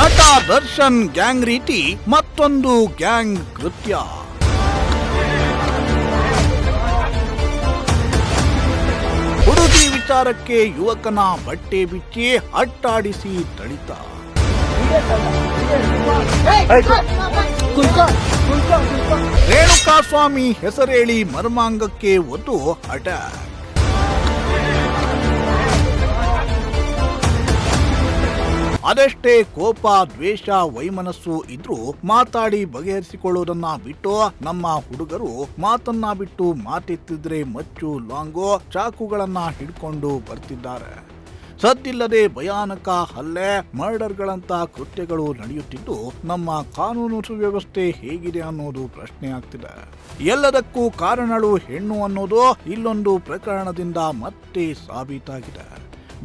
ನಟ ದರ್ಶನ್ ಗ್ಯಾಂಗ್ ರೀತಿ ಮತ್ತೊಂದು ಗ್ಯಾಂಗ್ ಕೃತ್ಯ. ಹುಡುಗಿ ವಿಚಾರಕ್ಕೆ ಯುವಕನ ಬಟ್ಟೆ ಬಿಚ್ಚಿ ಅಟ್ಟಾಡಿಸಿ ಥಳಿತ. ರೇಣುಕಾಸ್ವಾಮಿ ಹೆಸರೇಳಿ ಮರ್ಮಾಂಗಕ್ಕೆ ಒದ್ದು ಅಟ್ಯಾಕ್. ಅದೆಷ್ಟೇ ಕೋಪ, ದ್ವೇಷ, ವೈಮನಸ್ಸು ಇದ್ರೂ ಮಾತಾಡಿ ಬಗೆಹರಿಸಿಕೊಳ್ಳುವುದನ್ನ ಬಿಟ್ಟು ನಮ್ಮ ಹುಡುಗರು ಮಾತನ್ನ ಬಿಟ್ಟು ಮಾತೆತ್ತಿದ್ರೆ ಮಚ್ಚು, ಲಾಂಗೋ, ಚಾಕುಗಳನ್ನ ಹಿಡ್ಕೊಂಡು ಬರ್ತಿದ್ದಾರೆ. ಸದ್ದಿಲ್ಲದೆ ಭಯಾನಕ ಹಲ್ಲೆ, ಮರ್ಡರ್ಗಳಂತ ಕೃತ್ಯಗಳು ನಡೆಯುತ್ತಿದ್ದು ನಮ್ಮ ಕಾನೂನು ಸುವ್ಯವಸ್ಥೆ ಹೇಗಿದೆ ಅನ್ನೋದು ಪ್ರಶ್ನೆ ಆಗ್ತಿದೆ. ಎಲ್ಲದಕ್ಕೂ ಕಾರಣಗಳು ಹೆಣ್ಣು ಅನ್ನೋದು ಇಲ್ಲೊಂದು ಪ್ರಕರಣದಿಂದ ಮತ್ತೆ ಸಾಬೀತಾಗಿದೆ.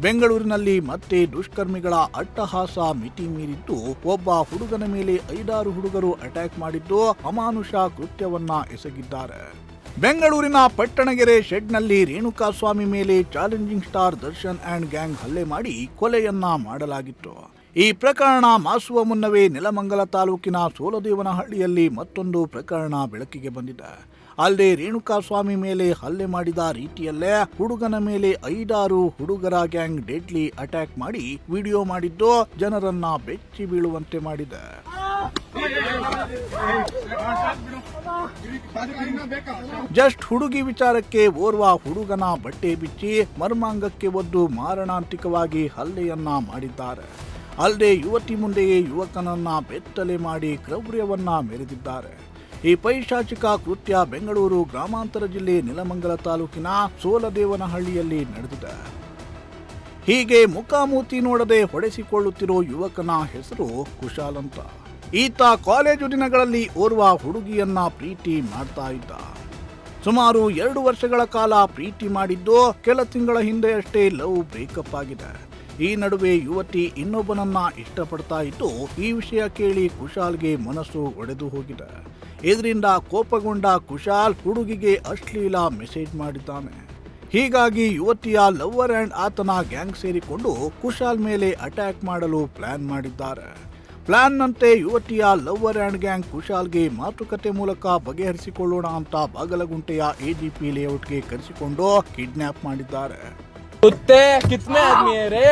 ಬೆಂಗಳೂರಿನಲ್ಲಿ ಮತ್ತೆ ದುಷ್ಕರ್ಮಿಗಳ ಅಟ್ಟಹಾಸ ಮಿತಿ ಮೀರಿದ್ದು ಒಬ್ಬ ಹುಡುಗನ ಮೇಲೆ 5-6 ಹುಡುಗರು ಅಟ್ಯಾಕ್ ಮಾಡಿದ್ದು ಅಮಾನುಷ ಕೃತ್ಯವನ್ನ ಎಸಗಿದ್ದಾರೆ. ಬೆಂಗಳೂರಿನ ಪಟ್ಟಣಗೆರೆ ಶೆಡ್ನಲ್ಲಿ ರೇಣುಕಾಸ್ವಾಮಿ ಮೇಲೆ challenging star Darshan and gang ಹಲ್ಲೆ ಮಾಡಿ ಕೊಲೆಯನ್ನ ಮಾಡಲಾಗಿತ್ತು. ಈ ಪ್ರಕರಣ ಮಾಸುವ ಮುನ್ನವೇ ನೆಲಮಂಗಲ ತಾಲೂಕಿನ ಸೋಲದೇವನಹಳ್ಳಿಯಲ್ಲಿ ಮತ್ತೊಂದು ಪ್ರಕರಣ ಬೆಳಕಿಗೆ ಬಂದಿದೆ. ಅಲ್ಲದೆ ರೇಣುಕಾಸ್ವಾಮಿ ಮೇಲೆ ಹಲ್ಲೆ ಮಾಡಿದ ರೀತಿಯಲ್ಲೇ ಹುಡುಗನ ಮೇಲೆ 5-6 ಹುಡುಗರ ಗ್ಯಾಂಗ್ ಡೆಡ್ಲಿ ಅಟ್ಯಾಕ್ ಮಾಡಿ ವಿಡಿಯೋ ಮಾಡಿದ್ದು ಜನರನ್ನ ಬೆಚ್ಚಿ ಬೀಳುವಂತೆ ಮಾಡಿದೆ. ಜಸ್ಟ್ ಹುಡುಗಿ ವಿಚಾರಕ್ಕೆ ಓರ್ವ ಹುಡುಗನ ಬಟ್ಟೆ ಬಿಚ್ಚಿ ಮರ್ಮಾಂಗಕ್ಕೆ ಒದ್ದು ಮಾರಣಾಂತಿಕವಾಗಿ ಹಲ್ಲೆಯನ್ನ ಮಾಡಿದ್ದಾರೆ. ಅಲ್ಲದೆ ಯುವತಿ ಮುಂದೆಯೇ ಯುವಕನನ್ನ ಬೆತ್ತಲೆ ಮಾಡಿ ಕ್ರೌರ್ಯವನ್ನ ಮೆರೆದಿದ್ದಾರೆ. ಈ ಪೈಶಾಚಿಕ ಕೃತ್ಯ ಬೆಂಗಳೂರು ಗ್ರಾಮಾಂತರ ಜಿಲ್ಲೆ ನೆಲಮಂಗಲ ತಾಲೂಕಿನ ಸೋಲದೇವನಹಳ್ಳಿಯಲ್ಲಿ ನಡೆದಿದೆ. ಹೀಗೆ ಮುಖಾಮೂತಿ ನೋಡದೆ ಹೊಡೆಸಿಕೊಳ್ಳುತ್ತಿರೋ ಯುವಕನ ಹೆಸರು ಕುಶಾಲ್ ಅಂತ. ಈತ ಕಾಲೇಜು ದಿನಗಳಲ್ಲಿ ಓರ್ವ ಹುಡುಗಿಯನ್ನ ಪ್ರೀತಿ ಮಾಡ್ತಾ ಇದ್ದ. ಸುಮಾರು 2 ವರ್ಷಗಳ ಕಾಲ ಪ್ರೀತಿ ಮಾಡಿದ್ದು ಕೆಲ ತಿಂಗಳ ಹಿಂದೆ ಅಷ್ಟೇ ಲವ್ ಬ್ರೇಕಪ್ ಆಗಿದೆ. ಈ ನಡುವೆ ಯುವತಿ ಇನ್ನೊಬ್ಬನನ್ನ ಇಷ್ಟಪಡ್ತಾ ಇದ್ದು ಈ ವಿಷಯ ಕೇಳಿ ಕುಶಾಲ್ಗೆ ಮನಸ್ಸು ಒಡೆದು ಹೋಗಿದೆ. ಇದರಿಂದ ಕೋಪಗೊಂಡ ಕುಶಾಲ್ ಹುಡುಗಿಗೆ ಅಶ್ಲೀಲ ಮೆಸೇಜ್ ಮಾಡಿದ್ದಾನೆ. ಹೀಗಾಗಿ ಯುವತಿಯ ಲವ್ವರ್ ಅಂಡ್ ಆತನ ಗ್ಯಾಂಗ್ ಸೇರಿಕೊಂಡು ಕುಶಾಲ್ ಮೇಲೆ ಅಟ್ಯಾಕ್ ಮಾಡಲು ಪ್ಲಾನ್ ಮಾಡಿದ್ದಾರೆ. ಪ್ಲಾನ್ನಂತೆ ಯುವತಿಯ ಲವ್ವರ್ ಅಂಡ್ ಗ್ಯಾಂಗ್ ಕುಶಾಲ್ಗೆ ಮಾತುಕತೆ ಮೂಲಕ ಬಗೆಹರಿಸಿಕೊಳ್ಳೋಣ ಅಂತ ಬಾಗಲಗುಂಟೆಯ ಎಜಿಪಿ ಲೇಔಟ್ಗೆ ಕರೆಸಿಕೊಂಡು ಕಿಡ್ನಾಪ್ ಮಾಡಿದ್ದಾರೆ. कुत्ते कितने आदमी है रे?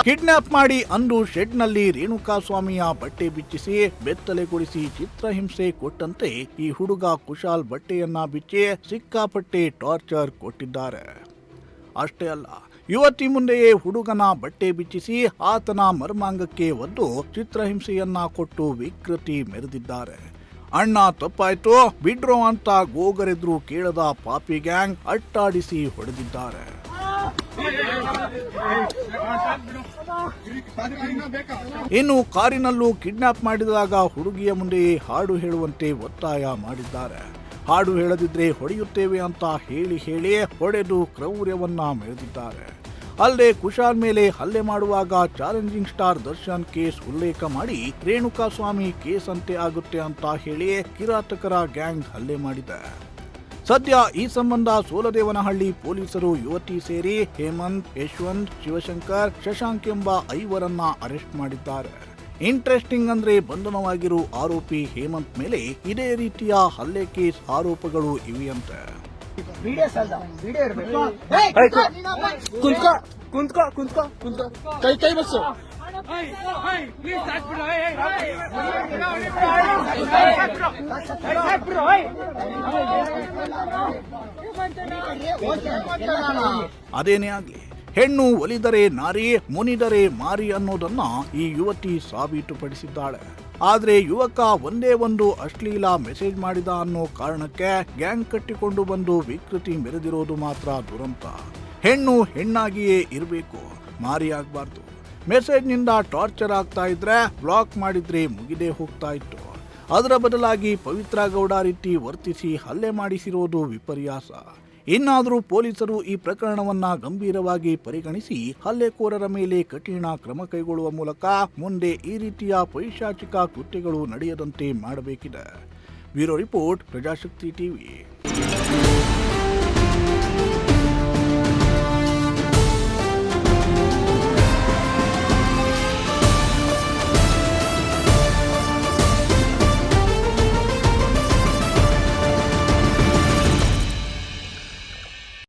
ಕಿಡ್ನಾಪ್ ಮಾಡಿ ಅಂದು ಶೆಡ್ನಲ್ಲಿ ರೇಣುಕಾಸ್ವಾಮಿಯ ಬಟ್ಟೆ ಬಿಚ್ಚಿಸಿ ಬೆತ್ತಲೆಗೊಳಿಸಿ ಚಿತ್ರಹಿಂಸೆ ಕೊಟ್ಟಂತೆ ಈ ಹುಡುಗ ಕುಶಾಲ್ ಬಟ್ಟೆಯನ್ನ ಬಿಚ್ಚಿ ಸಿಕ್ಕಾಪಟ್ಟೆ ಟಾರ್ಚರ್ ಕೊಟ್ಟಿದ್ದಾರೆ. ಅಷ್ಟೇ ಅಲ್ಲ, ಯುವತಿ ಮುಂದೆಯೇ ಹುಡುಗನ ಬಟ್ಟೆ ಬಿಚ್ಚಿಸಿ ಆತನ ಮರ್ಮಾಂಗಕ್ಕೆ ಒದ್ದು ಚಿತ್ರಹಿಂಸೆಯನ್ನ ಕೊಟ್ಟು ವಿಕೃತಿ ಮೆರೆದಿದ್ದಾರೆ. ಅಣ್ಣ ತಪ್ಪಾಯ್ತು ಬಿಡ್ರೋ ಅಂತ ಗೋಗರೆದ್ರು ಕೇಳದ ಪಾಪಿ ಗ್ಯಾಂಗ್ ಅಟ್ಟಾಡಿಸಿ ಹೊಡೆದಿದ್ದಾರೆ. ಇನ್ನು ಕಾರಿನಲ್ಲೂ ಕಿಡ್ನಾಪ್ ಮಾಡಿದಾಗ ಹುಡುಗಿಯ ಮುಂದೆಯೇ ಹಾಡು ಹೇಳುವಂತೆ ಒತ್ತಾಯ ಮಾಡಿದ್ದಾರೆ. ಹಾಡು ಹೇಳದಿದ್ರೆ ಹೊಡೆಯುತ್ತೇವೆ ಅಂತ ಹೇಳಿ ಹೊಡೆದು ಕ್ರೌರ್ಯವನ್ನ ಮೆರೆದಿದ್ದಾರೆ. ಅಲ್ಲದೆ ಕುಶಾಲ್ ಮೇಲೆ ಹಲ್ಲೆ ಮಾಡುವಾಗ ಚಾಲೆಂಜಿಂಗ್ ಸ್ಟಾರ್ ದರ್ಶನ್ ಕೇಸ್ ಉಲ್ಲೇಖ ಮಾಡಿ ರೇಣುಕಾಸ್ವಾಮಿ ಕೇಸ್ ಅಂತೆ ಆಗುತ್ತೆ ಅಂತ ಹೇಳಿ ಕಿರಾತಕರ ಗ್ಯಾಂಗ್ ಹಲ್ಲೆ ಮಾಡಿದೆ. ಸದ್ಯ ಈ ಸಂಬಂಧ ಸೋಲದೇವನಹಳ್ಳಿ ಪೊಲೀಸರು ಯುವತಿ ಸೇರಿ ಹೇಮಂತ್, ಯಶವಂತ್, ಶಿವಶಂಕರ್, ಶಶಾಂಕ್ ಎಂಬ 5 ಅರೆಸ್ಟ್ ಮಾಡಿದ್ದಾರೆ. ಇಂಟ್ರೆಸ್ಟಿಂಗ್ ಅಂದ್ರೆ ಬಂಧನವಾಗಿರೋ ಆರೋಪಿ ಹೇಮಂತ್ ಮೇಲೆ ಇದೇ ರೀತಿಯ ಹಲ್ಲೆ ಕೇಸ್ ಆರೋಪಗಳು ಇವೆಯಂತೆ. ಕೈ ಬಸ್ಸು ಅದೇನೇ ಆಗ್ಲಿ, ಹೆಣ್ಣು ಒಲಿದರೆ ನಾರಿ, ಮುನಿದರೆ ಮಾರಿ ಅನ್ನೋದನ್ನ ಈ ಯುವತಿ ಸಾಬೀತುಪಡಿಸಿದ್ದಾಳೆ. ಆದ್ರೆ ಯುವಕ ಒಂದೇ ಒಂದು ಅಶ್ಲೀಲ ಮೆಸೇಜ್ ಮಾಡಿದ ಅನ್ನೋ ಕಾರಣಕ್ಕೆ ಗ್ಯಾಂಗ್ ಕಟ್ಟಿಕೊಂಡು ಬಂದು ವಿಕೃತಿ ಮೆರೆದಿರೋದು ಮಾತ್ರ ದುರಂತ. ಹೆಣ್ಣು ಹೆಣ್ಣಾಗಿಯೇ ಇರಬೇಕು, ಮಾರಿ ಆಗ್ಬಾರ್ದು. ಮೆಸೇಜ್ ನಿಂದ ಟಾರ್ಚರ್ ಆಗ್ತಾ ಇದ್ರೆ ಬ್ಲಾಕ್ ಮಾಡಿದ್ರೆ ಮುಗಿದೇ ಹೋಗ್ತಾ ಇತ್ತು. ಅದರ ಬದಲಾಗಿ ಪವಿತ್ರ ಗೌಡ ರೀತಿ ವರ್ತಿಸಿ ಹಲ್ಲೆ ಮಾಡಿಸಿರೋದು ವಿಪರ್ಯಾಸ. ಇನ್ನಾದರೂ ಪೊಲೀಸರು ಈ ಪ್ರಕರಣವನ್ನ ಗಂಭೀರವಾಗಿ ಪರಿಗಣಿಸಿ ಹಲ್ಲೆಕೋರರ ಮೇಲೆ ಕಠಿಣ ಕ್ರಮ ಕೈಗೊಳ್ಳುವ ಮೂಲಕ ಮುಂದೆ ಈ ರೀತಿಯ ಪೈಶಾಚಿಕ ಕೃತ್ಯಗಳು ನಡೆಯದಂತೆ ಮಾಡಬೇಕಿದೆ. Bureau report, Prajashakti TV.